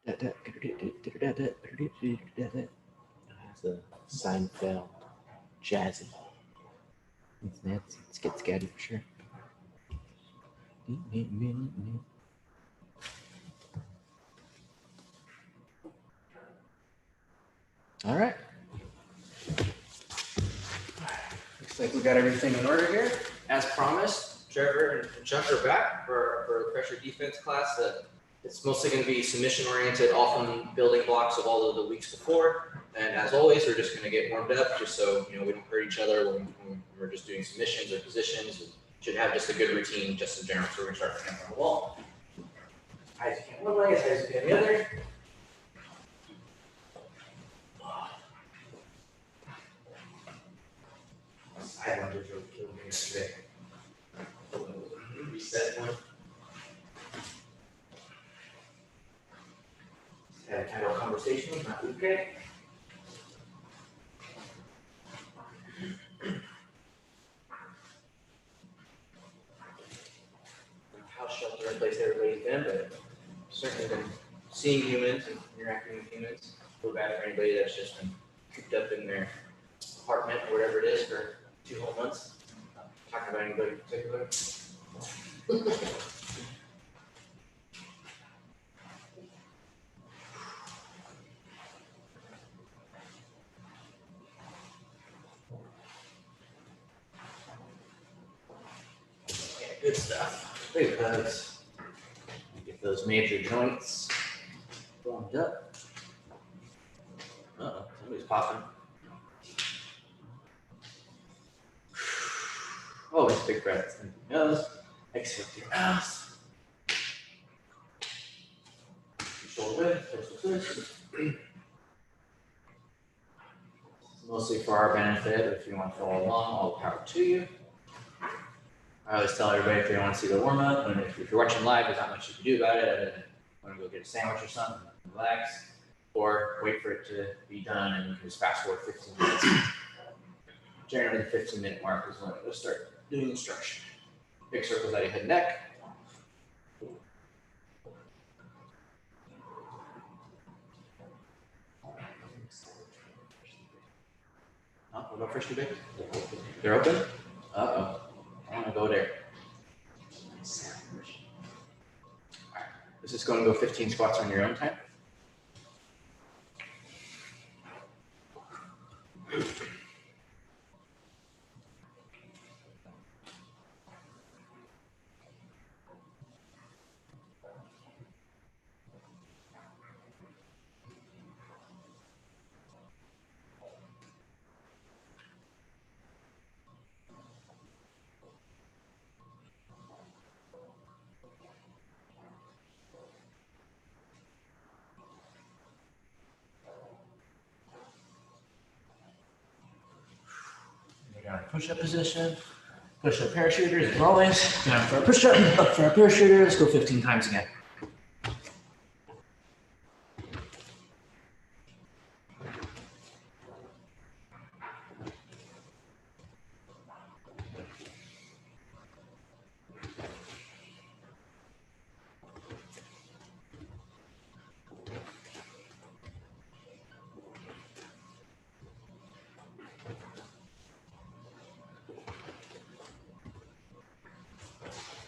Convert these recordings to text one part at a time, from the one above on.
That's a Seinfeld jazzy. It's get scatty for sure. All right. Looks like we got everything in order here. As promised, Trevor and Chuck are back for a pressure defense class. It's mostly going to be submission oriented, often building blocks of all of the weeks before. And as always, we're just going to get warmed up just so we don't hurt each other when we're just doing submissions or positions. We should have just a good routine just in general. So we're going to start from on the wall. Eyes you can one leg, eyes you can the other. Side lunges really killed me yesterday. Reset one. Just had a kind of conversation with my okay. House shelter in place everybody's been, but certainly been seeing humans and interacting with humans. Feel bad for anybody that's just been cooped up in their apartment or whatever it is for 2 whole months. Not talking about anybody in particular. Yeah, good stuff. Big hugs. Get those major joints warmed up. Uh-oh, somebody's popping. Oh, it's big breath. In your nose. Exhale through your mouth. Shoulder width, torso twist. Mostly for our benefit. If you want to follow along, all the power to you. I always tell everybody if they want to see the warm up, and if you're watching live, there's not much you can do about it. Want to go get a sandwich or something, relax, or wait for it to be done and you can just fast forward 15 minutes. Generally, the 15-minute mark is when we'll start doing instruction. Big circles out of your head and neck. Oh, we'll go first, you baby. They're open? Uh-oh. I want to go there. All right. This is going to go 15 squats on your own time. Down push-up position. Push-up parachuters as always. Down for a push-up, up for a parachuter. Let's go 15 times again.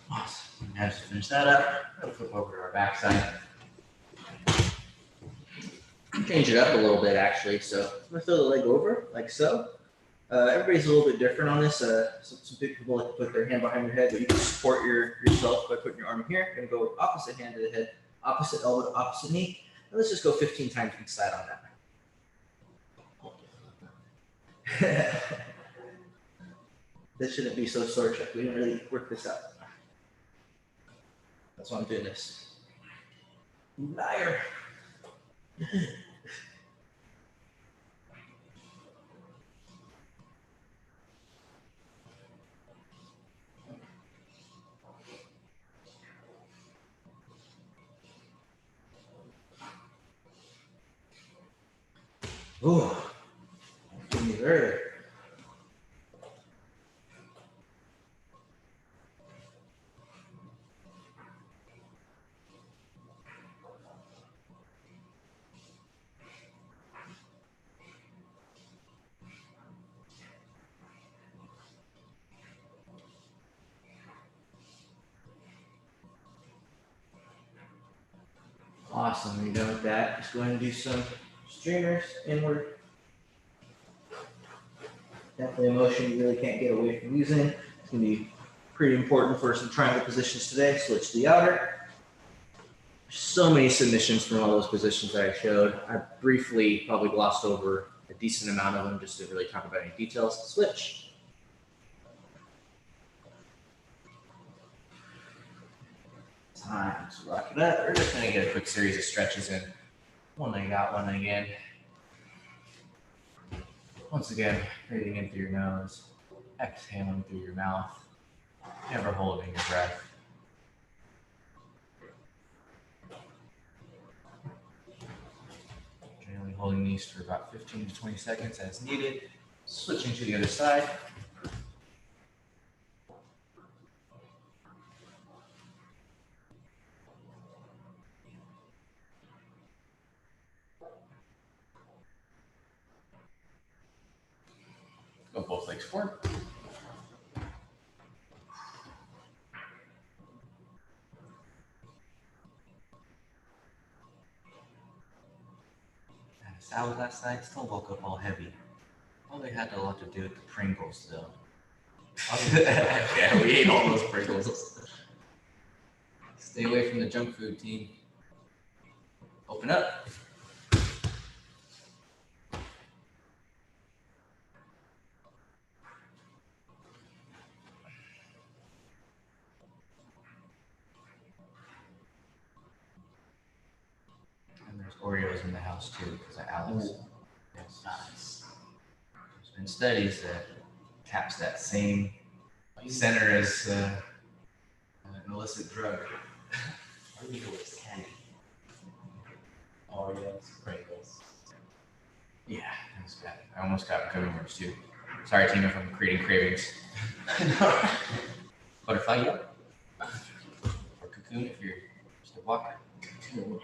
Awesome. Now just finish that up. We'll flip over to our backside. Change it up a little bit actually. So I'm gonna throw the leg over like so. Everybody's a little bit different on this. Some people like to put their hand behind their head, but you can support yourself by putting your arm here. Gonna go opposite hand to the head, opposite elbow to opposite knee. And let's just go 15 times each side on that. This shouldn't be so sore, Chuck. We didn't really work this out. That's why I'm doing this. Liar. Oh, give me there. Awesome. When you're done with that, just go ahead and do some streamers inward. Definitely a motion you really can't get away from using. It's going to be pretty important for some triangle positions today. Switch to the outer. So many submissions from all those positions that I showed. I briefly probably glossed over a decent amount of them just to really talk about any details. Switch. Time to rock it up. We're just going to get a quick series of stretches in. One leg out, one leg in. Once again, breathing in through your nose, exhaling through your mouth, never holding your breath. Generally holding these for about 15 to 20 seconds as needed. Switching to the other side. Go both legs forward. Had a salad last night, still woke up all heavy. Probably had a lot to do with the Pringles though. Yeah, we ate all those Pringles. Stay away from the junk food, team. Open up. And there's Oreos in the house too, because of Alex. Yes. Nice. There's been studies that taps that same center as an illicit drug. Oreos candy. Oreos, Pringles. Yeah, that's bad. I almost got gummy worms too. Sorry, team, if I'm creating cravings. Butterfly yolk. Or cocoon if you're just a walker. Cocoon.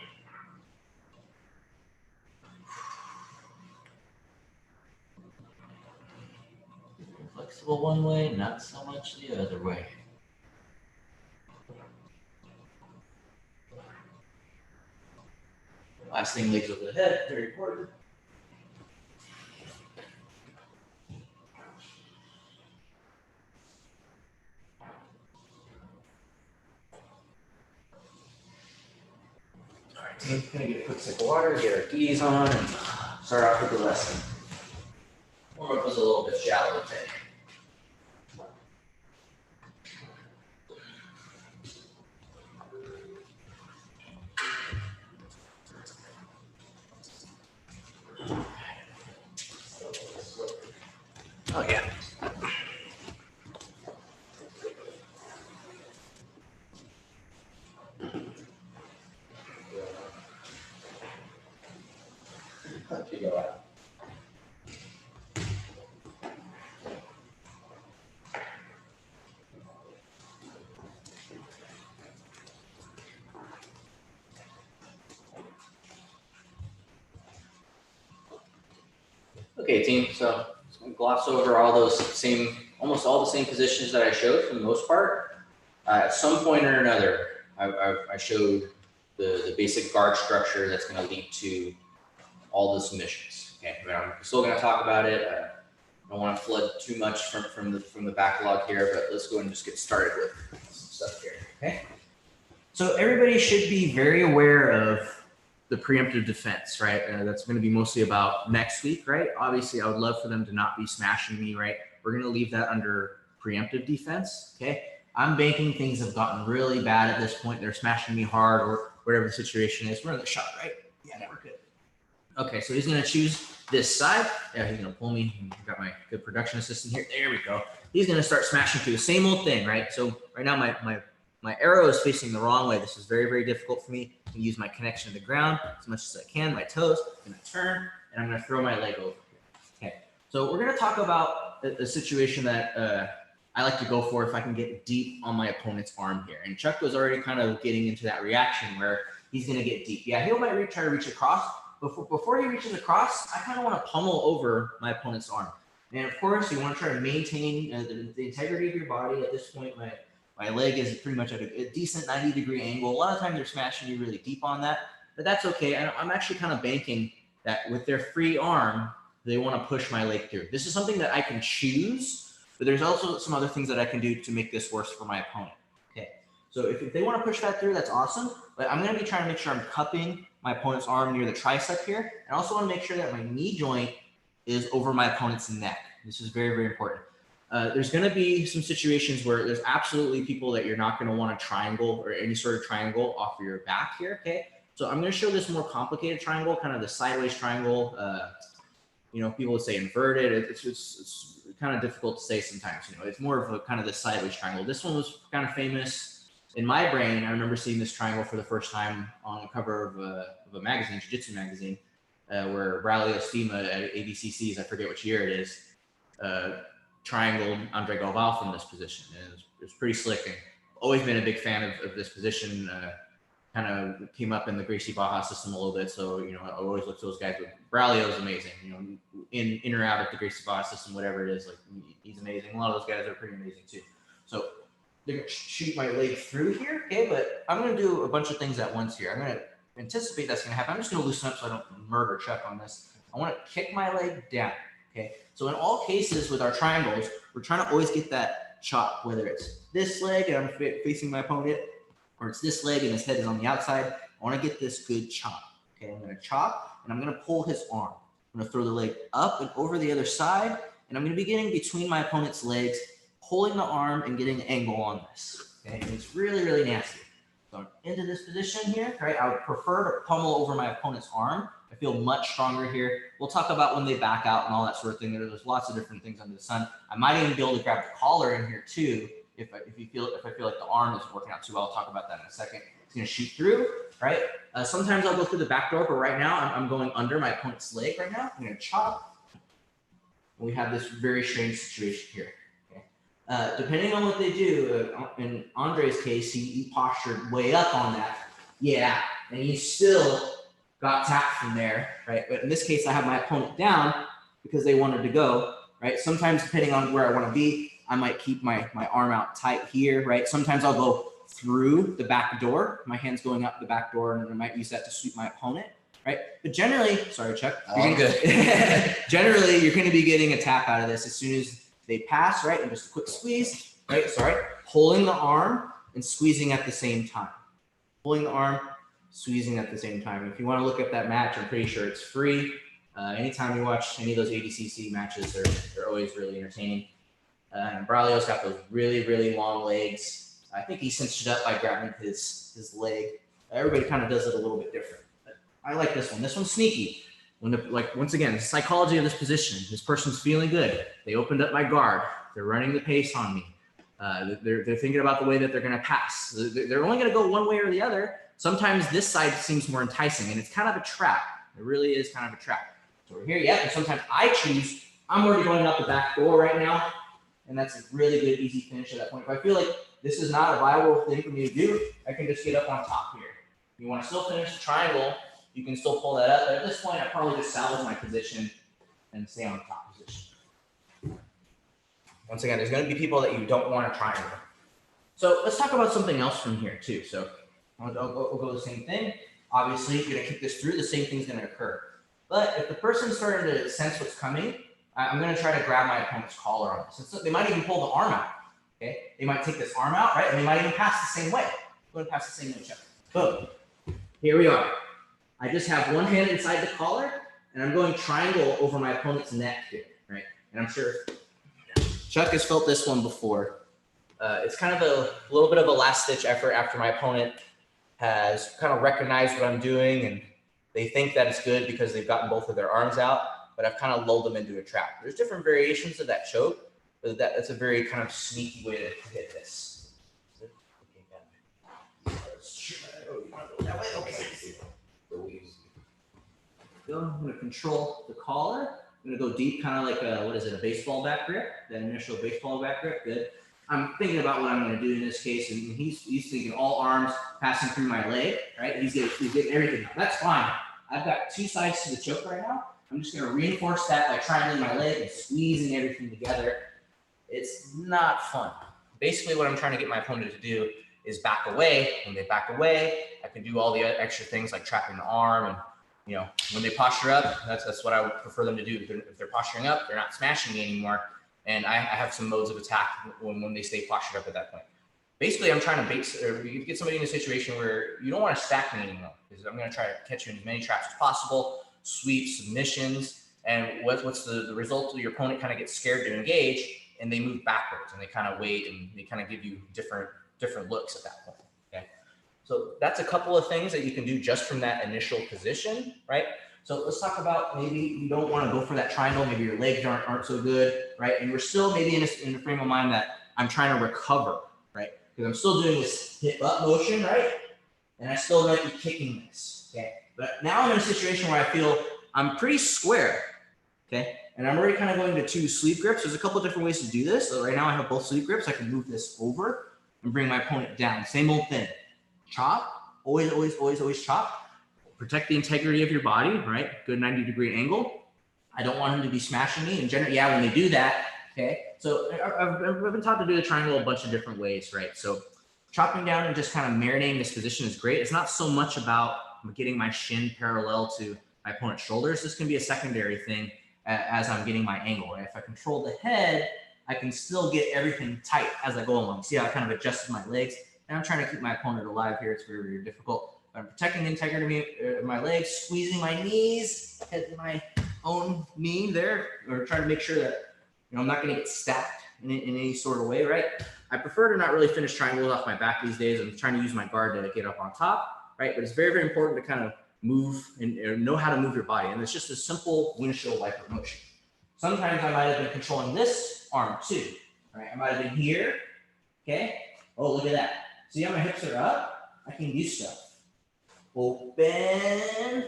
Flexible one way, not so much the other way. Last thing, legs over the head, very important. All right, team, gonna get a quick sip of water, get our gis on, and start off with the lesson. Warm up was a little bit shallow today. Oh yeah. Okay, team, so I'm going to gloss over all those almost all the same positions that I showed for the most part. At some point or another, I showed the basic guard structure that's going to lead to all the submissions. Okay, but I'm still going to talk about it. I don't want to flood too much from the backlog here, but let's go and just get started with some stuff here. Okay, so everybody should be very aware of the preemptive defense, right? That's going to be mostly about next week, right? Obviously, I would love for them to not be smashing me, right? We're going to leave that under preemptive defense, okay? I'm banking things have gotten really bad at this point. They're smashing me hard or whatever the situation is. We're in the shot, right? Yeah, we're good. Okay, so he's going to choose this side. Yeah, he's going to pull me. I've got my good production assistant here. There we go. He's going to start smashing through the same old thing, right? So right now my arrow is facing the wrong way. This is very, very difficult for me. I use my connection to the ground as much as I can, my toes. I'm going to turn, and I'm going to throw my leg over. Okay, so we're going to talk about a situation that I like to go for if I can get deep on my opponent's arm here. And Chuck was already kind of getting into that reaction where he's going to get deep. Yeah, he might try to reach across. Before he reaches across, I kind of want to pummel over my opponent's arm. And of course, you want to try to maintain the integrity of your body. At this point, my leg is pretty much at a decent 90-degree angle. A lot of times they're smashing you really deep on that. but that's okay. I'm actually kind of banking that with their free arm, they want to push my leg through. This is something that I can choose, but there's also some other things that I can do to make this worse for my opponent. Okay, so if they want to push that through, that's awesome, but I'm going to be trying to make sure I'm cupping my opponent's arm near the tricep here, and I also want to make sure that my knee joint is over my opponent's neck. This is very, very important. There's going to be some situations where there's absolutely people that you're not going to want a triangle or any sort of triangle off of your back here, okay? So I'm going to show this more complicated triangle, kind of the sideways triangle. You know, people would say inverted. It's kind of difficult to say sometimes. You know, it's more of a kind of the sideways triangle. This one was kind of famous in my brain. I remember seeing this triangle for the first time on the cover of a magazine, Jiu Jitsu magazine, where Braulio Stima at ADCC's, I forget which year it is, triangled Andre Galval from this position. And it was pretty slick, and always been a big fan of this position. Kind of came up in the Gracie Baja system a little bit. So, you know, I always look to those guys. Braulio is amazing, you know, in or out of the Gracie Baja system, whatever it is, like he's amazing. A lot of those guys are pretty amazing too. So they're going to shoot my leg through here. Okay. But I'm going to do a bunch of things at once here. I'm going to anticipate that's going to happen. I'm just going to loosen up so I don't murder Chuck on this. I want to kick my leg down. Okay, so in all cases with our triangles, we're trying to always get that chop, whether it's this leg and I'm facing my opponent, or it's this leg and his head is on the outside. I want to get this good chop. Okay, I'm going to chop and I'm going to pull his arm. I'm going to throw the leg up and over the other side, and I'm going to be getting between my opponent's legs, pulling the arm and getting an angle on this. Okay, and it's really, really nasty. So I'm into this position here, right? I would prefer to pummel over my opponent's arm. I feel much stronger here. We'll talk about when they back out and all that sort of thing. There's lots of different things under the sun. I might even be able to grab the collar in here too. If I feel like the arm isn't working out too well, I'll talk about that in a second. It's going to shoot through, right? Sometimes I'll go through the back door, but right now I'm going under my opponent's leg right now. I'm going to chop. We have this very strange situation here. Okay? Depending on what they do, in Andre's case, he postured way up on that. Yeah, and he still got tapped from there, right? But in this case, I have my opponent down because they wanted to go, right? Sometimes, depending on where I want to be, I might keep my arm out tight here, right? Sometimes I'll go through the back door. My hand's going up the back door, and I might use that to sweep my opponent, right? But generally, sorry, Chuck. All good. Generally, you're going to be getting a tap out of this as soon as they pass, right? And just a quick squeeze, right? Sorry. Pulling the arm and squeezing at the same time. Pulling the arm, squeezing at the same time. If you want to look up that match, I'm pretty sure it's free. Anytime you watch any of those ADCC matches, they're always really entertaining. And Braulio's got those really, really long legs. I think he cinched it up by grabbing his leg. Everybody kind of does it a little bit different. But I like this one. This one's sneaky. Once again, the psychology of this position. This person's feeling good. They opened up my guard. They're running the pace on me. They're thinking about the way that they're going to pass. They're only going to go one way or the other. Sometimes this side seems more enticing, and it's kind of a trap. It really is kind of a trap. So we're here, yep, and sometimes I choose, I'm already going out the back door right now, and that's a really good, easy finish at that point. If I feel like this is not a viable thing for me to do, I can just get up on top here. If you want to still finish the triangle, you can still pull that up, but at this point, I probably just salvage my position and stay on the top position. Once again, there's going to be people that you don't want to triangle. So let's talk about something else from here too. So I'll go the same thing. Obviously, you're going to kick this through, the same thing's going to occur. But if the person's starting to sense what's coming, I'm going to try to grab my opponent's collar on this. So they might even pull the arm out. Okay, they might take this arm out, right? And they might even pass the same way. Go and pass the same way, Chuck. Boom. Here we are. I just have one hand inside the collar, and I'm going triangle over my opponent's neck here, right? And I'm sure Chuck has felt this one before. It's kind of a little bit of a last-ditch effort after my opponent has kind of recognized what I'm doing, and they think that it's good because they've gotten both of their arms out, but I've kind of lulled them into a trap. There's different variations of that choke, but that's a very kind of sneaky way to hit this. Okay. I'm going to control the collar. I'm going to go deep, kind of like a baseball bat grip, that initial baseball bat grip. Good. I'm thinking about what I'm going to do in this case, and he's thinking all arms passing through my leg, right? He's getting everything. That's fine. I've got two sides to the choke right now. I'm just going to reinforce that by triangling my leg and squeezing everything together. It's not fun. Basically, what I'm trying to get my opponent to do is back away. When they back away, I can do all the extra things like trapping the arm, and you know, when they posture up, that's what I would prefer them to do. If they're posturing up, they're not smashing me anymore. And I have some modes of attack when they stay postured up at that point. Basically, I'm trying to get somebody in a situation where you don't want to stack me anymore, because I'm going to try to catch you in as many traps as possible, sweeps, submissions, and what's the result? Your opponent kind of gets scared to engage, and they move backwards, and they kind of wait, and they kind of give you different looks at that point. Okay, so that's a couple of things that you can do just from that initial position, right? So let's talk about maybe you don't want to go for that triangle. Maybe your legs aren't so good, right? And we're still maybe in a frame of mind that I'm trying to recover, right? Because I'm still doing this hip up motion, right? And I still might be kicking this, okay? But now I'm in a situation where I feel I'm pretty square, okay? And I'm already kind of going to 2 sleeve grips. There's a couple different ways to do this. So right now I have both sleeve grips. I can move this over and bring my opponent down. Same old thing. Chop, always chop. Protect the integrity of your body, right? Good 90-degree angle. I don't want him to be smashing me. And generally, yeah, when they do that, okay. So I've been taught to do the triangle a bunch of different ways, right? So chopping down and just kind of marinating this position is great. It's not so much about getting my shin parallel to my opponent's shoulders. This can be a secondary thing as I'm getting my angle. If I control the head, I can still get everything tight as I go along. See how I kind of adjusted my legs? And I'm trying to keep my opponent alive here. It's very, very difficult. I'm protecting the integrity of my legs, squeezing my knees, head my own knee there, or trying to make sure that I'm not going to get stacked in any sort of way, right? I prefer to not really finish triangles off my back these days. I'm trying to use my guard to get up on top, right? But it's very, very important to kind of move and know how to move your body. And it's just a simple windshield wiper motion. Sometimes I might have been controlling this arm too, right? I might have been here, okay? Oh, look at that. See how my hips are up? I can do stuff. Open,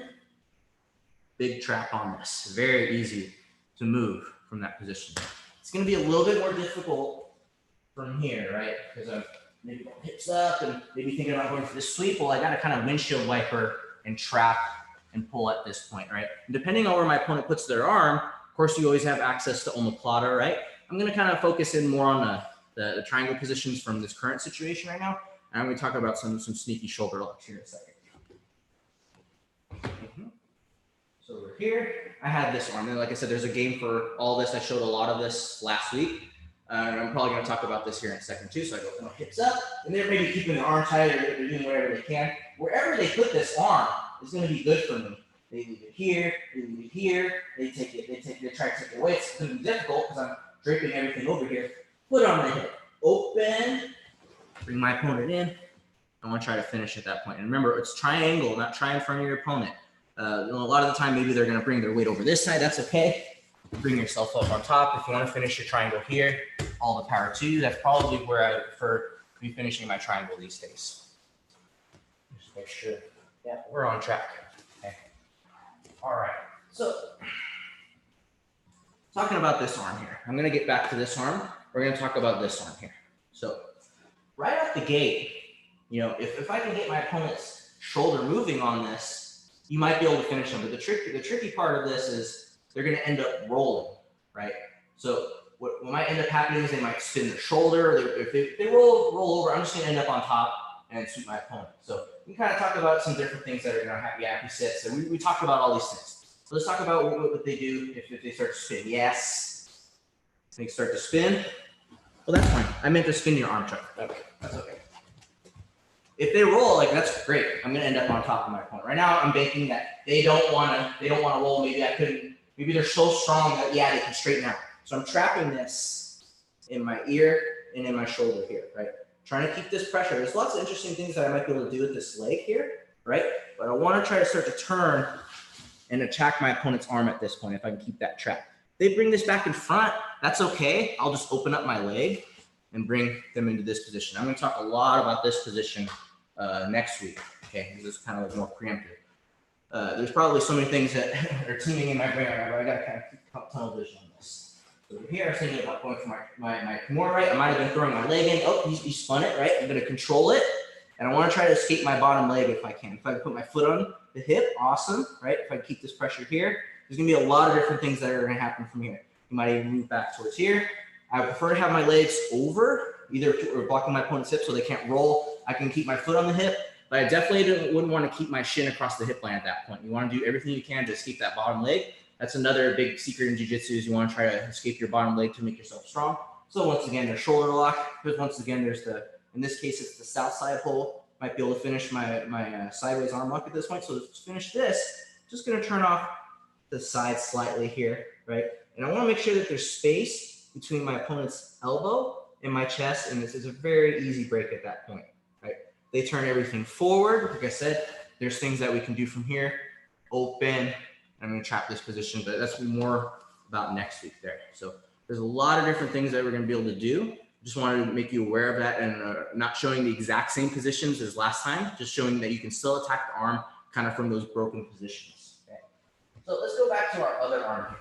big trap on this. Very easy to move from that position. It's going to be a little bit more difficult from here, right? Because I'm maybe going hips up and maybe thinking about going for this sweep. Well, I got to kind of windshield wiper and trap and pull at this point, right? And depending on where my opponent puts their arm, of course, you always have access to Omoplata, right? I'm going to kind of focus in more on the triangle positions from this current situation right now. And I'm going to talk about some sneaky shoulder locks here in a second. So over here, I had this arm. And like I said, there's a game for all this. I showed a lot of this last week. And I'm probably going to talk about this here in a second too. So I go hips up, and they're maybe keeping the arm tight, or they're doing whatever they can. Wherever they put this arm is going to be good for me. They leave it here, they leave it here, they try to take it away. It's going to be difficult because I'm draping everything over here. Foot on the hip, open, bring my opponent in. I want to try to finish at that point. And remember, it's triangle, not try in front of your opponent. A lot of the time, maybe they're going to bring their weight over this side. That's okay. Bring yourself up on top. If you want to finish your triangle here, all the power to you. That's probably where I prefer to be finishing my triangle these days. Just make sure, yeah, we're on track. Okay. All right. So, talking about this arm here. I'm going to get back to this arm. We're going to talk about this arm here. So, right out the gate, if I can get my opponent's shoulder moving on this, you might be able to finish them. But the tricky part of this is they're going to end up rolling, right? So what might end up happening is they might spin their shoulder. If they roll over, I'm just going to end up on top and sweep my opponent. So we kind of talk about some different things that are going to have yappy sits. So we talked about all these things. So let's talk about what they do if they start to spin. Yes. They start to spin. Well, that's fine. I meant to spin your arm, Trevor. Okay, that's okay. If they roll, that's great. I'm gonna end up on top of my opponent. Right now, I'm banking that they don't wanna roll. Maybe they're so strong that they can straighten out. So I'm trapping this in my ear and in my shoulder here, right? Trying to keep this pressure. There's lots of interesting things that I might be able to do with this leg here, right? But I want to try to start to turn and attack my opponent's arm at this point if I can keep that trap. If they bring this back in front, that's okay. I'll just open up my leg and bring them into this position. I'm going to talk a lot about this position next week. Okay, this is kind of like more preemptive. There's probably so many things that are teaming in my brain right now, but I got to kind of keep tunnel vision on this. So over here, I was thinking about going for my Kimura right. I might have been throwing my leg in. Oh, you spun it, right? I'm going to control it. And I want to try to escape my bottom leg if I can. If I can put my foot on the hip, awesome, right? If I keep this pressure here, there's going to be a lot of different things that are going to happen from here. You might even move back towards here. I prefer to have my legs over, either blocking my opponent's hip so they can't roll. I can keep my foot on the hip. but I definitely wouldn't want to keep my shin across the hip line at that point. You want to do everything you can to escape that bottom leg. That's another big secret in jiu-jitsu is you want to try to escape your bottom leg to make yourself strong. So once again, there's shoulder lock. Because once again, there's in this case, it's the south side hold. Might be able to finish my sideways arm lock at this point. So to finish this, just going to turn off the side slightly here, right? And I want to make sure that there's space between my opponent's elbow and my chest, and this is a very easy break at that point, right? They turn everything forward. Like I said, there's things that we can do from here. Open. I'm going to trap this position, but that's more about next week there. So there's a lot of different things that we're going to be able to do. Just wanted to make you aware of that and not showing the exact same positions as last time, just showing that you can still attack the arm kind of from those broken positions. Okay. So let's go back to our other arm here.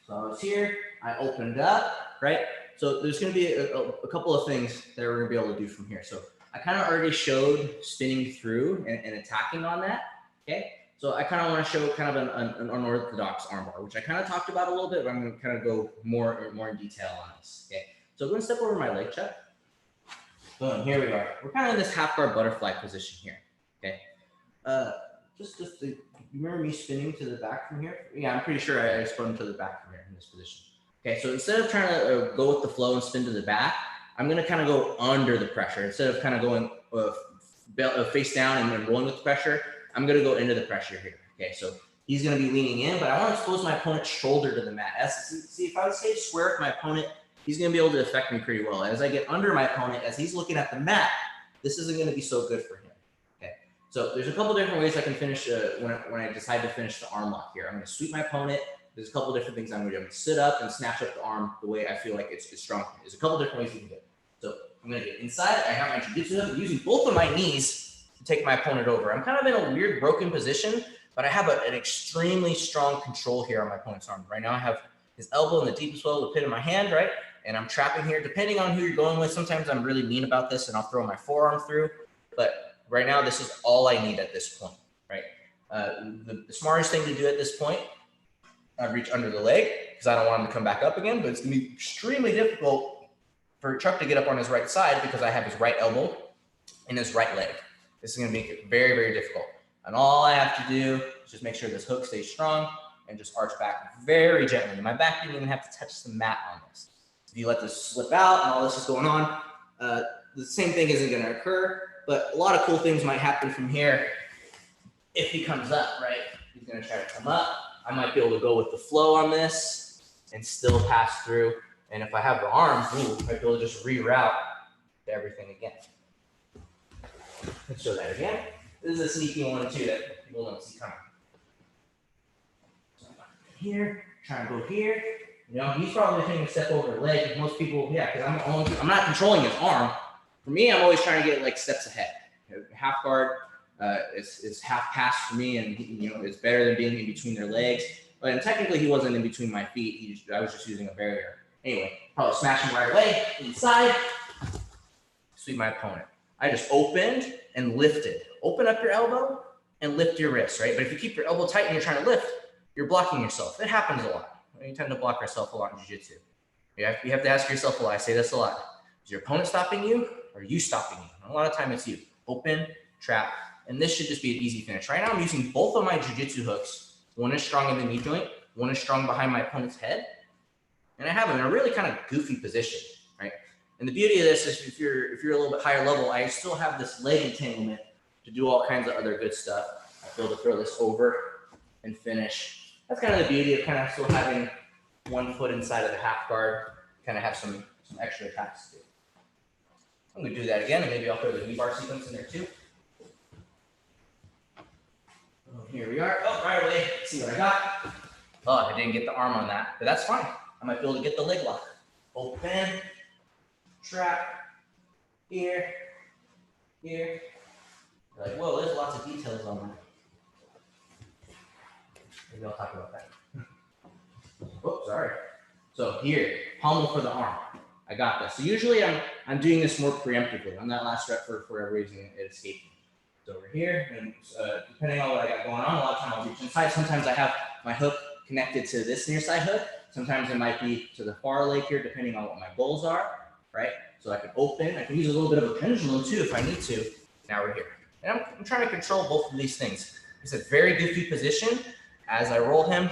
So I was here, I opened up, right? So there's going to be a couple of things that we're going to be able to do from here. So I kind of already showed spinning through and attacking on that, okay? So I kind of want to show kind of an unorthodox armbar, which I kind of talked about a little bit, but I'm going to kind of go more in detail on this, okay? So I'm going to step over my leg check. Boom, here we are. We're kind of in this half guard butterfly position here, okay? You remember me spinning to the back from here? Yeah, I'm pretty sure I spun to the back from here in this position. Okay, so instead of trying to go with the flow and spin to the back, I'm going to kind of go under the pressure. Instead of kind of going face down and rolling with the pressure, I'm going to go into the pressure here. Okay, so he's going to be leaning in, but I want to expose my opponent's shoulder to the mat. See, if I would stay square with my opponent, he's going to be able to affect me pretty well. As I get under my opponent, as he's looking at the mat, this isn't going to be so good for him. Okay, so there's a couple different ways I can finish when I decide to finish the arm lock here. I'm going to sweep my opponent. There's a couple different things I'm going to do. I'm going to sit up and snatch up the arm the way I feel like it's strong. There's a couple different ways you can do it. So I'm going to get inside. I have my jiu-jitsu hook. I'm using both of my knees to take my opponent over. I'm kind of in a weird broken position, but I have an extremely strong control here on my opponent's arm. Right now I have his elbow in the deepest well of the pit of my hand, right? And I'm trapping here. Depending on who you're going with, sometimes I'm really mean about this and I'll throw my forearm through. But right now, this is all I need at this point, right? The smartest thing to do at this point, I reach under the leg because I don't want him to come back up again, but it's going to be extremely difficult for Chuck to get up on his right side because I have his right elbow and his right leg. This is going to make it very, very difficult. And all I have to do is just make sure this hook stays strong and just arch back very gently. My back didn't even have to touch the mat on this. If you let this slip out and all this is going on, the same thing isn't going to occur, but a lot of cool things might happen from here if he comes up, right? He's going to try to come up. I might be able to go with the flow on this and still pass through. And if I have the arms, I might be able to just reroute to everything again. Let's show that again. This is a sneaky one too that people don't see coming. So I'm here, trying to go here. You know, he's probably taking a step over the leg. Most people, yeah, because I'm not controlling his arm. For me, I'm always trying to get like steps ahead. Half guard is half pass for me, and it's better than being in between their legs. But technically, he wasn't in between my feet. I was just using a barrier. Anyway, probably smashing right away inside. Sweep my opponent. I just opened and lifted. Open up your elbow and lift your wrist, right? But if you keep your elbow tight and you're trying to lift, you're blocking yourself. It happens a lot. You tend to block yourself a lot in jiu-jitsu. You have to ask yourself a lot. I say this a lot. Is your opponent stopping you or are you stopping you? And a lot of time it's you. Open, trap, and this should just be an easy finish. Right now I'm using both of my jiu-jitsu hooks. One is strong in the knee joint. One is strong behind my opponent's head. And I have them in a really kind of goofy position, right? And the beauty of this is if you're a little bit higher level, I still have this leg entanglement to do all kinds of other good stuff. I feel to throw this over and finish. That's kind of the beauty of kind of still having one foot inside of the half guard, kind of have some extra attacks to do. I'm going to do that again, and maybe I'll throw the knee bar sequence in there too. Oh, here we are. Oh, right away. Let's see what I got. Oh, I didn't get the arm on that, but that's fine. I might be able to get the leg lock. Open, trap, here. You're like, whoa, there's lots of details on that. Maybe I'll talk about that. Oh, sorry. So here, pommel for the arm. I got this. So usually I'm doing this more preemptively. On that last rep, for whatever reason, it escaped me. So over here, and depending on what I got going on, a lot of time I'll reach inside. Sometimes I have my hook connected to this near side hook. Sometimes it might be to the far leg here, depending on what my goals are, right? So I can open. I can use a little bit of a pendulum too if I need to. Now we're here. And I'm trying to control both of these things. It's a very goofy position. As I rolled him,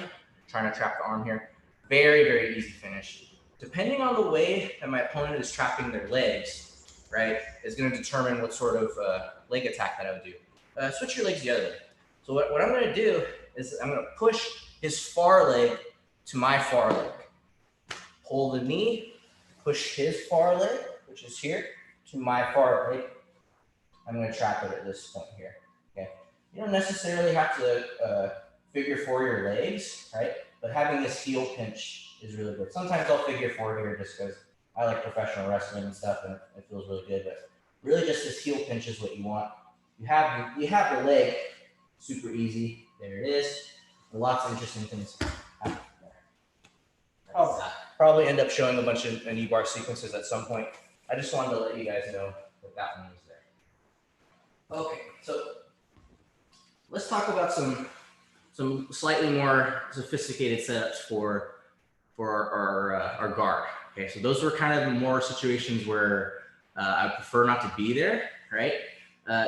trying to trap the arm here. Very, very easy finish. Depending on the way that my opponent is trapping their legs, right, is going to determine what sort of leg attack that I would do. Switch your legs the other way. So what I'm going to do is I'm going to push his far leg to my far leg. Pull the knee, push his far leg, which is here, to my far leg. I'm going to trap it at this point here. Okay. You don't necessarily have to figure 4 your legs, right? But having this heel pinch is really good. Sometimes I'll figure 4 here just because I like professional wrestling and stuff, and it feels really good. But really, just this heel pinch is what you want. You have the leg, super easy. There it is. Lots of interesting things happen there. I'll probably end up showing a bunch of knee bar sequences at some point. I just wanted to let you guys know that one was there. Okay, so let's talk about some slightly more sophisticated setups for our guard. Okay, so those were kind of more situations where I prefer not to be there, right?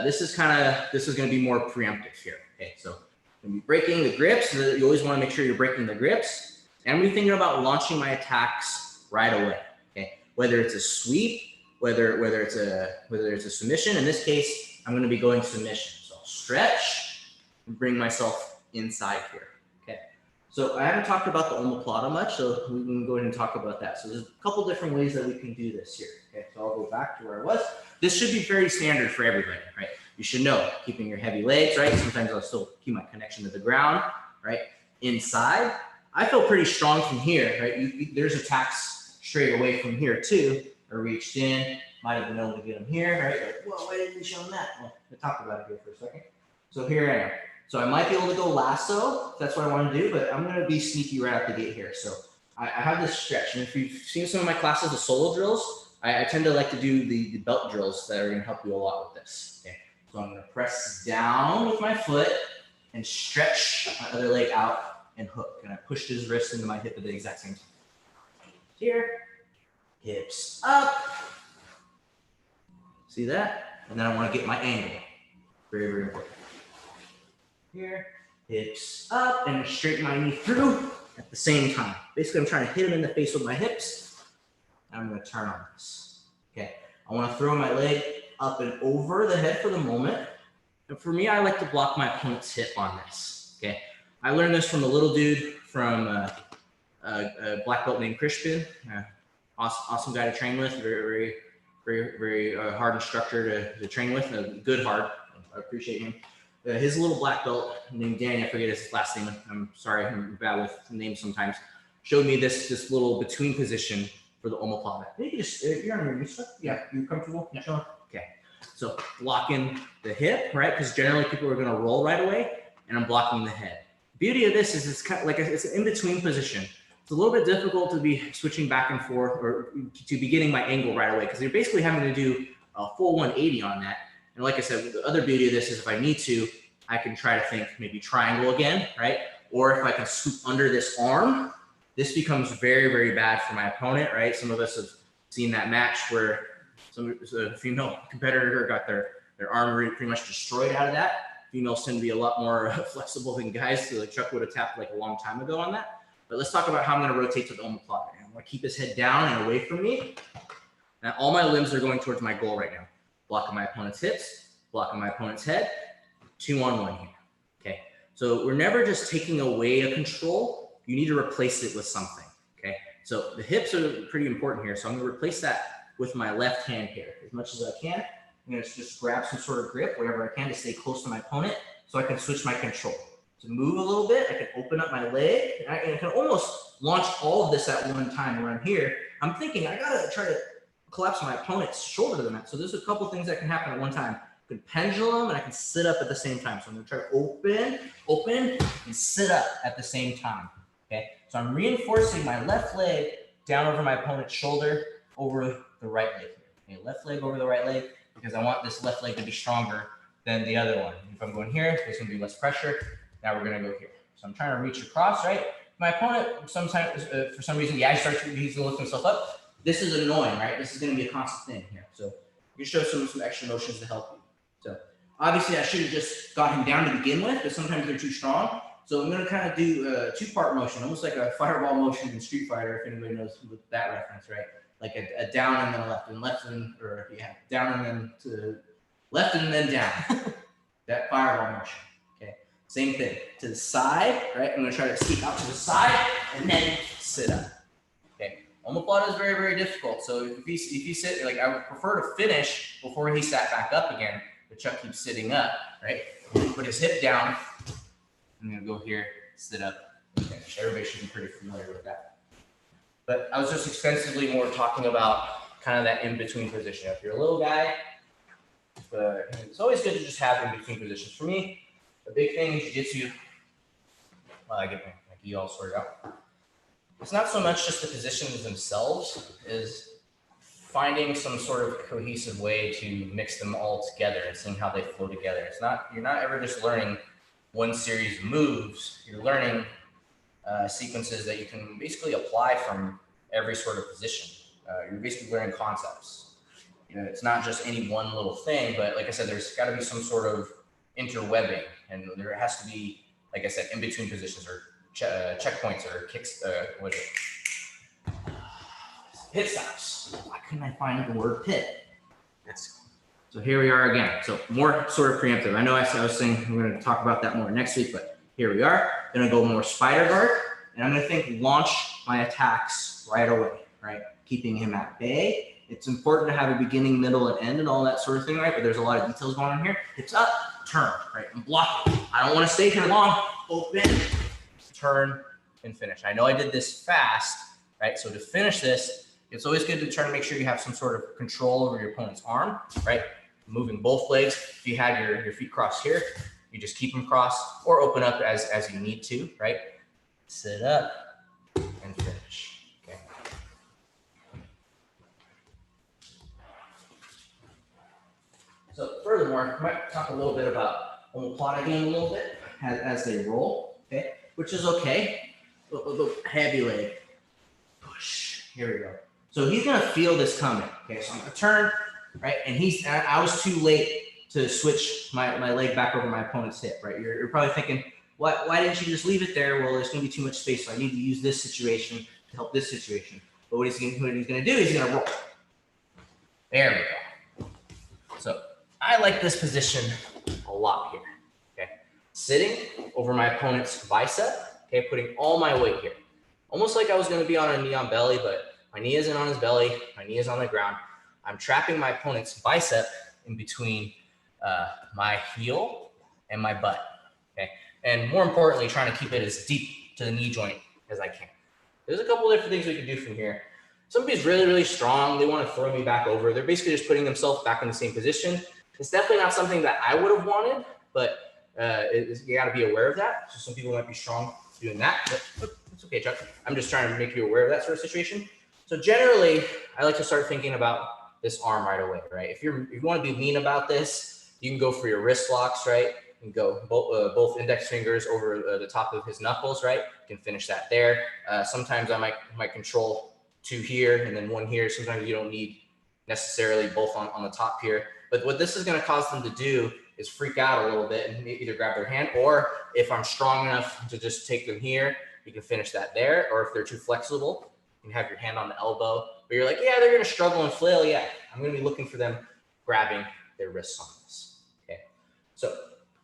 This is going to be more preemptive here. Okay, so I'm going to be breaking the grips. You always want to make sure you're breaking the grips. And I'm going to be thinking about launching my attacks right away. Okay, whether it's a sweep, whether it's a submission. In this case, I'm going to be going submission. So I'll stretch and bring myself inside here. Okay, so I haven't talked about the Omoplata much, so we can go ahead and talk about that. So there's a couple different ways that we can do this here. Okay, so I'll go back to where I was. This should be very standard for everybody, right? You should know, keeping your heavy legs, right? Sometimes I'll still keep my connection to the ground, right? Inside, I feel pretty strong from here, right? There's attacks straight away from here too. I reached in, might have been able to get them here, right? Like, whoa, why didn't you show them that? Well, I talked about it here for a second. So here I am. So I might be able to go lasso, if that's what I want to do, but I'm going to be sneaky right out the gate here. So I have this stretch, and if you've seen some of my classes, the solo drills, I tend to like to do the belt drills that are going to help you a lot with this. Okay. So I'm going to press down with my foot and stretch my other leg out and hook. And I push his wrist into my hip at the exact same time. Here, hips up. See that? And then I want to get my angle. Very, very important. Here, hips up, and straighten my knee through at the same time. Basically, I'm trying to hit him in the face with my hips. And I'm going to turn on this. Okay. I want to throw my leg up and over the head for the moment. And for me, I like to block my opponent's hip on this. Okay. I learned this from a little dude from a black belt named Christian. Awesome guy to train with. Very, very, very hard instructor to train with. Good hard. I appreciate him. His little black belt named Danny, I forget his last name. I'm sorry, I'm bad with names sometimes. Showed me this little between position for the Omoplata. You're on your new stuff? Yeah, you comfortable? Yeah. Sure. Okay. So blocking the hip, right? Because generally people are going to roll right away, and I'm blocking the head. Beauty of this is it's kind of like it's an in-between position. It's a little bit difficult to be switching back and forth or to be getting my angle right away because you're basically having to do a full 180 on that. And like I said, the other beauty of this is if I need to, I can try to think maybe triangle again, right? Or if I can swoop under this arm, this becomes very, very bad for my opponent, right? Some of us have seen that match where a female competitor got their arm pretty much destroyed out of that. Females tend to be a lot more flexible than guys, so like Chuck would have tapped like a long time ago on that. But let's talk about how I'm going to rotate to the Omoplata. I'm going to keep his head down and away from me. Now all my limbs are going towards my goal right now. Blocking my opponent's hips, blocking my opponent's head, 2-on-1 here. Okay, so we're never just taking away a control. You need to replace it with something. Okay, so the hips are pretty important here. So I'm going to replace that with my left hand here as much as I can. I'm going to just grab some sort of grip, whatever I can, to stay close to my opponent so I can switch my control. To move a little bit, I can open up my leg, and I can almost launch all of this at one time where I'm here. I'm thinking I got to try to collapse my opponent's shoulder to the mat. So there's a couple things that can happen at one time. I can pendulum, and I can sit up at the same time. So I'm going to try to open, and sit up at the same time. Okay, so I'm reinforcing my left leg down over my opponent's shoulder over the right leg. Okay, left leg over the right leg, because I want this left leg to be stronger than the other one. If I'm going here, there's going to be less pressure. Now we're going to go here. So I'm trying to reach across, right? My opponent sometimes, for some reason, he's going to lift himself up. This is annoying, right? This is going to be a constant thing here. So you show some extra motions to help you. So obviously I should have just got him down to begin with, but sometimes they're too strong. So I'm going to kind of do a two-part motion, almost like a fireball motion in Street Fighter, if anybody knows that reference, right? Like a down and then a left and, or if you have down and then to left and then down. That fireball motion, okay? Same thing, to the side, right? I'm going to try to sneak out to the side and then sit up, okay? Omoplata is very, very difficult. So if you sit, like I would prefer to finish before he sat back up again, but Chuck keeps sitting up, right? Put his hip down. I'm gonna go here, sit up, and finish. Everybody should be pretty familiar with that. But I was just extensively more talking about kind of that in-between position. If you're a little guy, it's always good to just have in-between positions. For me, a big thing in Jiu-Jitsu, I get my gi all sorted out. It's not so much just the positions themselves, is finding some sort of cohesive way to mix them all together and seeing how they flow together. You're not ever just learning one series of moves. You're learning sequences that you can basically apply from every sort of position. You're basically learning concepts. It's not just any one little thing, but like I said, there's got to be some sort of interwebbing, and there has to be, like I said, in between positions or checkpoints or kicks. What is it? Pit stops. Why couldn't I find the word pit? So here we are again. So more sort of preemptive. I know I was saying we're going to talk about that more next week, but here we are. Going to go more spider guard, and I'm going to launch my attacks right away, right? Keeping him at bay. It's important to have a beginning, middle, and end and all that sort of thing, right? But there's a lot of details going on here. Hips up, turn, right? And block it. I don't want to stay here long. Open, turn, and finish. I know I did this fast, right? So to finish this, it's always good to try to make sure you have some sort of control over your opponent's arm, right? Moving both legs. If you had your feet crossed here, you just keep them crossed or open up as you need to, right? Sit up and finish, okay? So furthermore, I might talk a little bit about Omoplata game a little bit as they roll, okay? Which is okay. The heavy leg, push, here we go. So he's gonna feel this coming, okay? So I'm gonna turn, right? And I was too late to switch my leg back over my opponent's hip, right? You're probably thinking, why didn't you just leave it there? Well, there's gonna be too much space, so I need to use this situation to help this situation. But what he's gonna do is he's gonna roll. There we go. So I like this position a lot here, okay? Sitting over my opponent's bicep, okay? Putting all my weight here. Almost like I was gonna be on a knee on belly, but my knee isn't on his belly, my knee is on the ground. I'm trapping my opponent's bicep in between my heel and my butt, okay? And more importantly, trying to keep it as deep to the knee joint as I can. There's a couple different things we can do from here. Somebody's really, really strong. They want to throw me back over. They're basically just putting themselves back in the same position. It's definitely not something that I would have wanted, but you got to be aware of that. So some people might be strong doing that, but it's okay, Chuck. I'm just trying to make you aware of that sort of situation. So generally, I like to start thinking about this arm right away, right? If you want to be mean about this, you can go for your wrist locks, right? You can go both index fingers over the top of his knuckles, right? You can finish that there. Sometimes I might control two here and then one here. Sometimes you don't need necessarily both on the top here. But what this is going to cause them to do is freak out a little bit and either grab their hand, or if I'm strong enough to just take them here, you can finish that there. Or if they're too flexible, you can have your hand on the elbow. But you're like, yeah, they're going to struggle and flail. Yeah, I'm going to be looking for them grabbing their wrists on this. Okay, so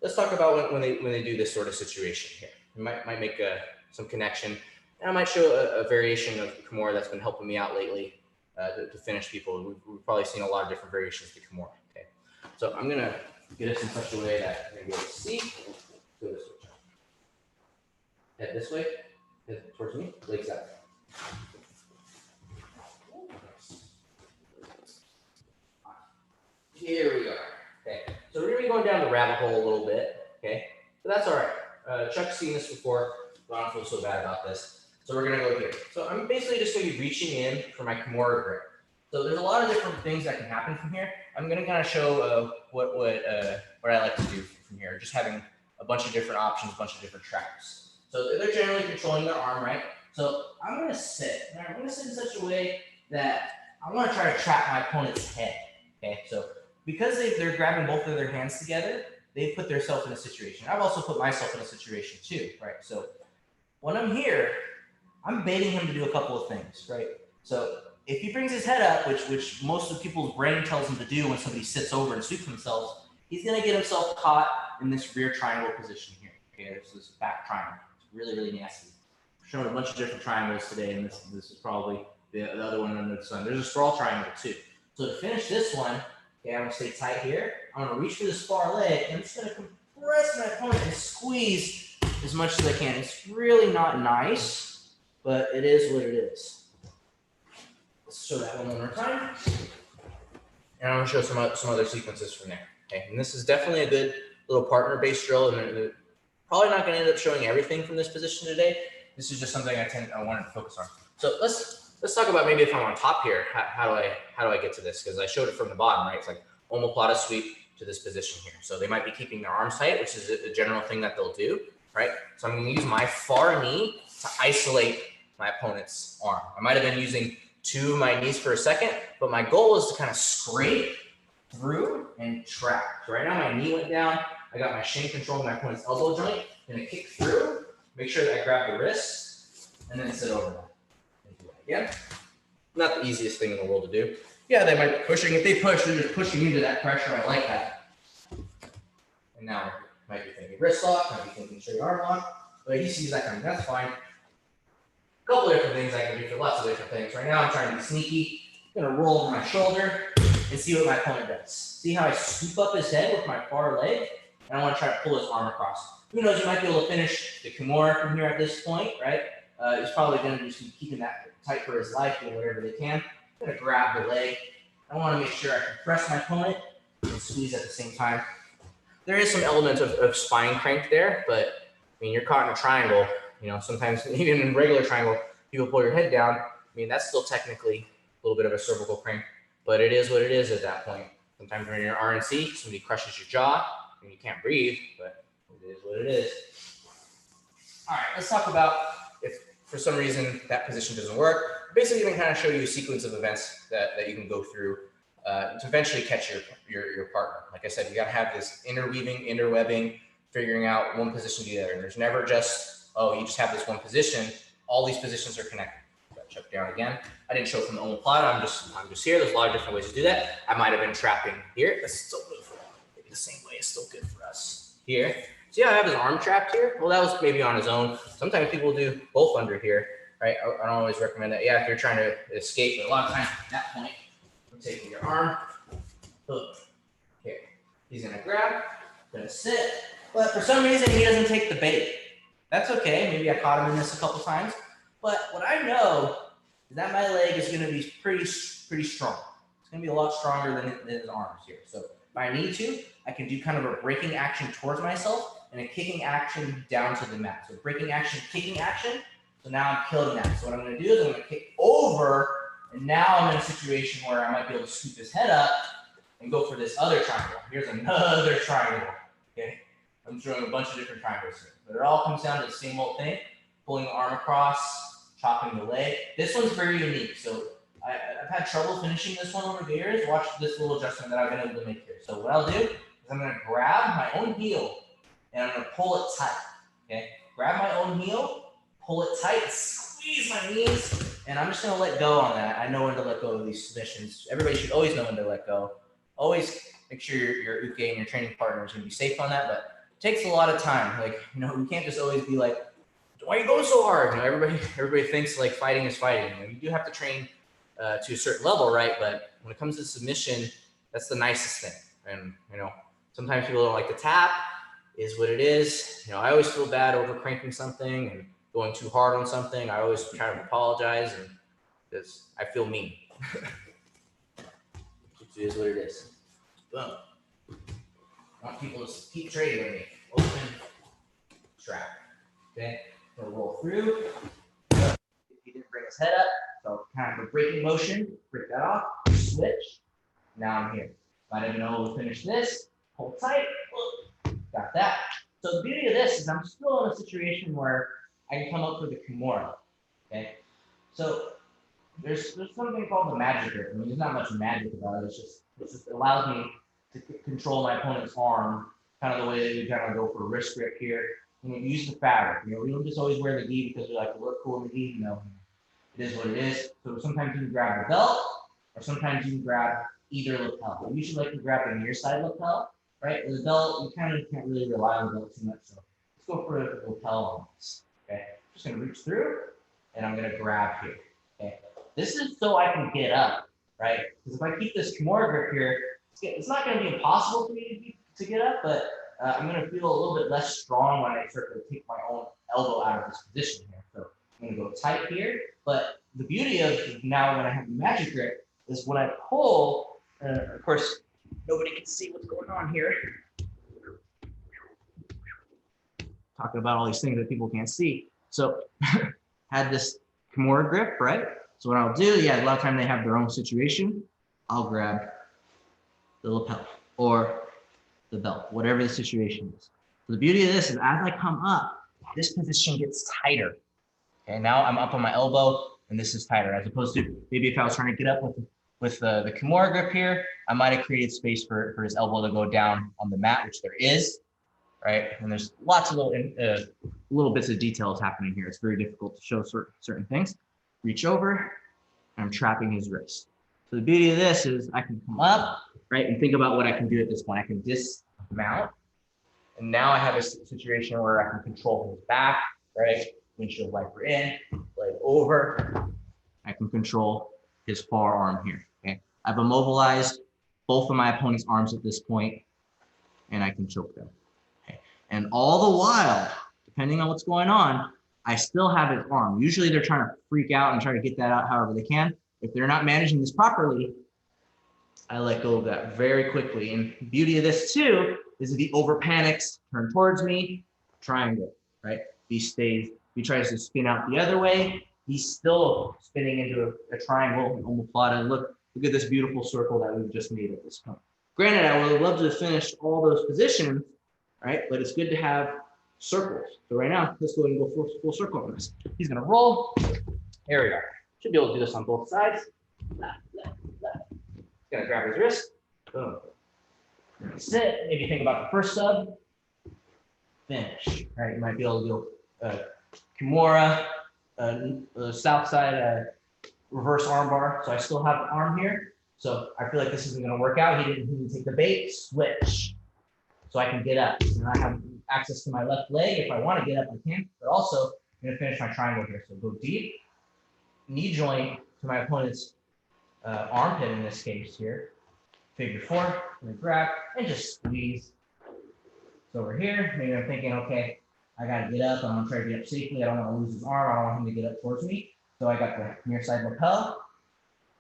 let's talk about when they do this sort of situation here. We might make some connection. And I might show a variation of Kimura that's been helping me out lately to finish people. We've probably seen a lot of different variations of Kimura. Okay, so I'm going to get us in such a way that I'm going to be able to see. Go this way. Head this way. Head towards me. Legs out. Here we are. Okay, so we're going to be going down the rabbit hole a little bit. Okay, but that's all right. Chuck's seen this before, but I don't feel so bad about this. So we're going to go here. So I'm basically just going to be reaching in for my Kimura grip. So there's a lot of different things that can happen from here. I'm going to kind of show what I like to do from here. Just having a bunch of different options, a bunch of different traps. So they're generally controlling their arm, right? So I'm going to sit. I'm going to sit in such a way that I want to try to trap my opponent's head. Okay, so because they're grabbing both of their hands together, they put themselves in a situation. I've also put myself in a situation too, right? So when I'm here, I'm baiting him to do a couple of things, right? So if he brings his head up, which most of people's brain tells him to do when somebody sits over and sweeps themselves, he's gonna get himself caught in this rear triangle position here. Okay, there's this back triangle. It's really, really nasty. I've shown a bunch of different triangles today, and this is probably the other one under the sun. There's a sprawl triangle too. So to finish this one, okay, I'm gonna stay tight here. I'm gonna reach for this far leg, and I'm just gonna compress my opponent and squeeze as much as I can. It's really not nice, but it is what it is. Let's show that one more time. And I'm gonna show some other sequences from there. Okay, and this is definitely a good little partner-based drill, and they're probably not gonna end up showing everything from this position today. This is just something I wanted to focus on. So let's talk about maybe if I'm on top here, how do I get to this? Because I showed it from the bottom, right? It's like Omoplata sweep to this position here. So they might be keeping their arms tight, which is a general thing that they'll do, right? So I'm gonna use my far knee to isolate my opponent's arm. I might have been using 2 of my knees for a second, but my goal is to kind of scrape through and trap. So right now my knee went down. I got my shin controlling my opponent's elbow joint. I'm gonna kick through, make sure that I grab the wrist, and then sit over that. And do that again. Not the easiest thing in the world to do. Yeah, they might be pushing. If they push, they're just pushing into that pressure. I like that. And now might be thinking wrist lock, might be thinking straight arm lock. But he sees that coming, that's fine. A couple of different things I can do for lots of different things. Right now I'm trying to be sneaky. I'm gonna roll over my shoulder and see what my opponent does. See how I scoop up his head with my far leg? And I wanna try to pull his arm across. Who knows, you might be able to finish the Kimura from here at this point, right? He's probably gonna just be keeping that tight for his life, doing whatever they can. I'm gonna grab the leg. I wanna make sure I compress my opponent and squeeze at the same time. There is some element of spine crank there, but I mean, you're caught in a triangle. You know, sometimes even in regular triangle, people pull your head down. I mean, that's still technically a little bit of a cervical crank, but it is what it is at that point. Sometimes when you're RNC, somebody crushes your jaw and you can't breathe, but it is what it is. All right, let's talk about if for some reason that position doesn't work. Basically, I'm going to kind of show you a sequence of events that you can go through to eventually catch your partner. Like I said, you got to have this interweaving, interwebbing, figuring out one position to the other. And there's never just, oh, you just have this one position. All these positions are connected. Chuck down again. I didn't show from the Omoplata. I'm just here. There's a lot of different ways to do that. I might have been trapping here. That's still good for them. Maybe the same way is still good for us here. See how I have his arm trapped here? Well, that was maybe on his own. Sometimes people do both under here, right? I don't always recommend that. Yeah, if you're trying to escape, but a lot of times at that point, you're taking your arm, hook. Here. He's gonna grab, gonna sit, but for some reason he doesn't take the bait. That's okay. Maybe I caught him in this a couple times. But what I know is that my leg is going to be pretty strong. It's going to be a lot stronger than his arms here. So if I need to, I can do kind of a braking action towards myself and a kicking action down to the mat. So braking action, kicking action. So now I'm killing that. So what I'm going to do is I'm going to kick over, and now I'm in a situation where I might be able to scoop his head up and go for this other triangle. Here's another triangle. Okay, I'm showing a bunch of different triangles here, but it all comes down to the same old thing: pulling the arm across, chopping the leg. This one's very unique. So I've had trouble finishing this one over the years. Watch this little adjustment that I've been able to make here. So what I'll do is I'm going to grab my own heel and I'm going to pull it tight. Okay, grab my own heel, pull it tight, squeeze my knees, and I'm just going to let go on that. I know when to let go of these submissions. Everybody should always know when to let go. Always make sure your uke and your training partner is going to be safe on that, but it takes a lot of time. Like, you know, you can't just always be like, why are you going so hard? You know, everybody thinks like fighting is fighting. You know, you do have to train to a certain level, right? But when it comes to submission, that's the nicest thing. And you know, sometimes people don't like to tap. Is what it is. You know, I always feel bad over cranking something and going too hard on something. I always try to apologize, and because I feel mean. It is what it is. Boom. I want people to keep trading with me. Open trap. Okay. We'll roll through. If he didn't bring his head up, so kind of a braking motion, break that off, switch. Now I'm here. Might have been able to finish this, hold tight, got that. So the beauty of this is I'm still in a situation where I can come up with a Kimura. Okay. So there's something called the magic grip. I mean, there's not much magic about it. It just allows me to control my opponent's arm, kind of the way that you kind of go for a wrist grip here. And you use the fabric. You know, we don't just always wear the gi because we like to look cool in the gi. No, it is what it is. So sometimes you can grab the belt, or sometimes you can grab either lapel. We usually like to grab the near side lapel, right? With the belt, you kind of can't really rely on the belt too much. So let's go for the lapel on this. Okay, just gonna reach through, and I'm gonna grab here. Okay, this is so I can get up, right? Because if I keep this Kimura grip here, it's not gonna be impossible for me to get up, but I'm gonna feel a little bit less strong when I start to take my own elbow out of this position here. So I'm gonna go tight here, but the beauty of now when I have the magic grip is when I pull, of course, nobody can see what's going on here. Talking about all these things that people can't see. So had this Kimura grip, right? So what I'll do, yeah, a lot of time they have their own situation. I'll grab the lapel or the belt, whatever the situation is. So the beauty of this is as I come up, this position gets tighter. Okay, now I'm up on my elbow and this is tighter, as opposed to maybe if I was trying to get up with the Kimura grip here, I might have created space for his elbow to go down on the mat, which there is, right? And there's lots of little bits of details happening here. It's very difficult to show certain things. Reach over, and I'm trapping his wrist. So the beauty of this is I can come up, right, and think about what I can do at this point. I can dismount, and now I have a situation where I can control his back, right? Windshield wiper in, leg over. I can control his forearm here, okay? I've immobilized both of my opponent's arms at this point, and I can choke them, okay? And all the while, depending on what's going on, I still have his arm. Usually they're trying to freak out and try to get that out however they can. If they're not managing this properly, I let go of that very quickly. And the beauty of this too is if he over panics, turn towards me, triangle, right? If he tries to spin out the other way, he's still spinning into a triangle, an omoplata. Look at this beautiful circle that we've just made at this point. Granted, I would have loved to have finished all those positions, right? But it's good to have circles. So right now, let's go ahead and go full circle on this. He's gonna roll. Here we are. Should be able to do this on both sides. Left, left, left. He's gonna grab his wrist. Boom. Sit. Maybe think about the first sub. Finish. All right, you might be able to do Kimura, south side reverse armbar. So I still have the arm here. So I feel like this isn't gonna work out. He didn't take the bait. Switch. So I can get up. And I have access to my left leg. If I want to get up, I can. But also, I'm gonna finish my triangle here. So go deep. Knee joint to my opponent's armpit in this case here. Figure four, I'm gonna grab and just squeeze. So over here, maybe I'm thinking, okay, I gotta get up. I'm gonna try to get up safely. I don't want to lose his arm. I don't want him to get up towards me. So I got the near side lapel.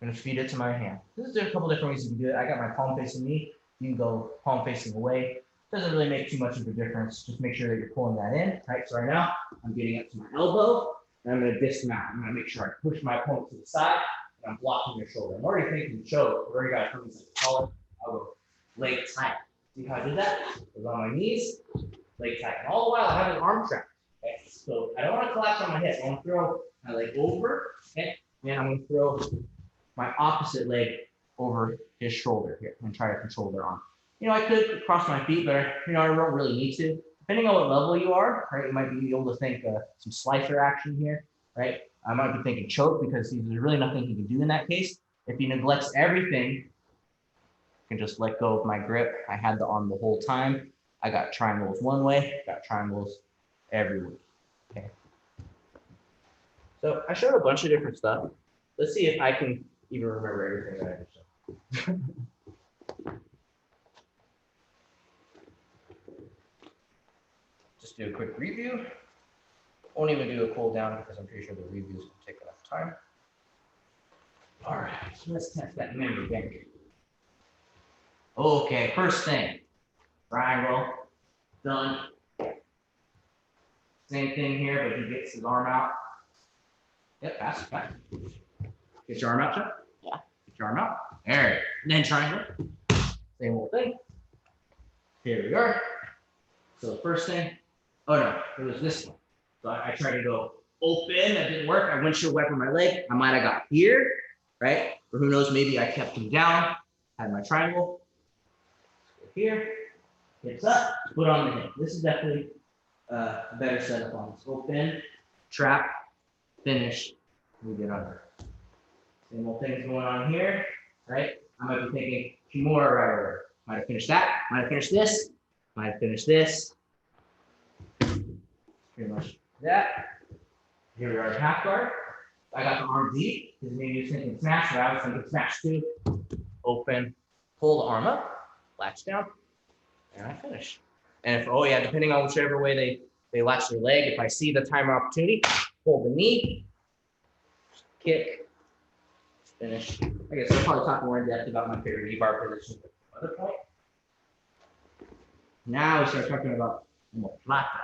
I'm gonna feed it to my hand. There's a couple different ways you can do it. I got my palm facing me. You can go palm facing away. Doesn't really make too much of a difference. Just make sure that you're pulling that in, right? So right now, I'm getting up to my elbow. And I'm going to dismount. I'm going to make sure I push my opponent to the side, and I'm blocking their shoulder. I'm already thinking choke. I've already got a like collar. I'll go leg tight. See how I did that? I was on my knees, leg tight. And all the while, I have an arm trap. Okay? So I don't want to collapse on my hip. I want to throw my leg over, okay? And I'm going to throw my opposite leg over his shoulder here and try to control their arm. You know, I could cross my feet, but I don't really need to. Depending on what level you are, right, you might be able to think some slicer action here, right? I might be thinking choke because there's really nothing he can do in that case. If he neglects everything, I can just let go of my grip. I had the arm the whole time. I got triangles one way, got triangles everywhere, okay? So I showed a bunch of different stuff. Let's see if I can even remember everything that I just showed. Just do a quick review. Won't even do a cool down because I'm pretty sure the reviews will take enough time. All right, so let's test that memory again. Okay, first thing, triangle, done. Same thing here, but he gets his arm out. Yep, fast. Get your arm out, Chuck. Yeah. Get your arm out. There. And then triangle. Same old thing. Here we are. So the first thing. Oh no, it was this one. So I tried to go open, that didn't work. I windshield wiper my leg. I might have got here, right? Or who knows, maybe I kept him down, had my triangle. here, hips up, foot on the hip. This is definitely a better setup on this. Open, trap, finish, we get under. Same old things going on here, right? I might be thinking a few more, right? Might have finished that, might have finished this, might have finished this. Pretty much that. Here we are at half guard. I got the arm deep, because maybe you're thinking smash, but I was thinking smash too. Open, pull the arm up, latch down, and I finish. And if, oh yeah, depending on whichever way they latch their leg, if I see the timer opportunity, pull the knee, kick, finish. I guess I'll probably talk more in depth about my favorite knee bar position at the other point. Now we start talking about Omoplata.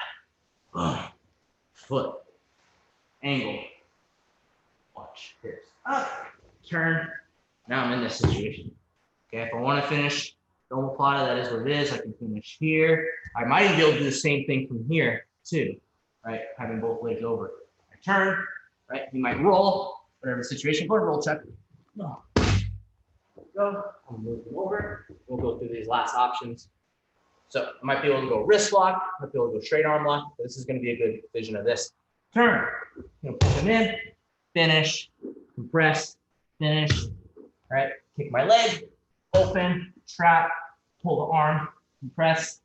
Foot, angle, watch, hips up, turn. Now I'm in this situation. Okay, if I want to finish the Omoplata, that is what it is. I can finish here. I might even be able to do the same thing from here too, right? Having both legs over. I turn, right? You might roll, whatever the situation. Go to roll check. No. Go. I'll move them over. We'll go through these last options. So I might be able to go wrist lock, might be able to go straight arm lock, but this is going to be a good vision of this. Turn, put them in, finish, compress, finish, right? Kick my leg, open, trap, pull the arm, compress,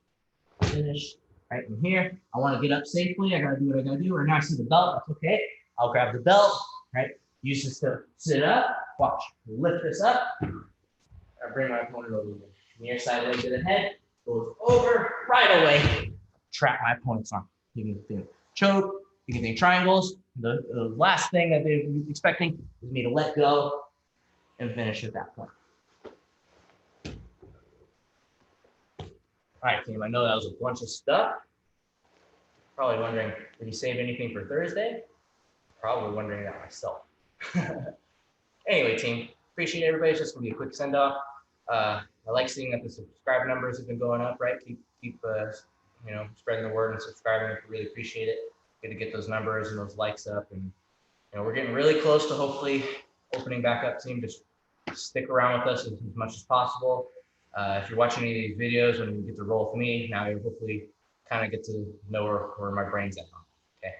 finish, right from here. I want to get up safely. I got to do what I got to do. Right now I see the belt, that's okay. I'll grab the belt, right? Use this to sit up, watch, lift this up. I bring my opponent over the near side leg to the head. Goes over right away. Trap my opponent's arm. You can think choke. You can think triangles. The last thing that they're expecting is me to let go and finish at that point. All right, team. I know that was a bunch of stuff. Probably wondering, did you save anything for Thursday? Probably wondering that myself. Anyway, team. Appreciate everybody. It's just gonna be a quick send off. I like seeing that the subscribe numbers have been going up, right? Keep you know, spreading the word and subscribing. I really appreciate it. Good to get those numbers and those likes up, and you know, we're getting really close to hopefully opening back up. Team, just stick around with us as much as possible. If you're watching any of these videos and you get to roll with me, now you hopefully kind of get to know where my brain's at. Okay,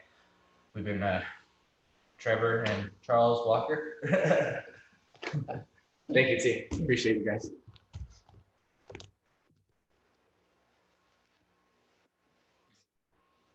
we've been Trevor and Charles Walker. Thank you, team. Appreciate you guys.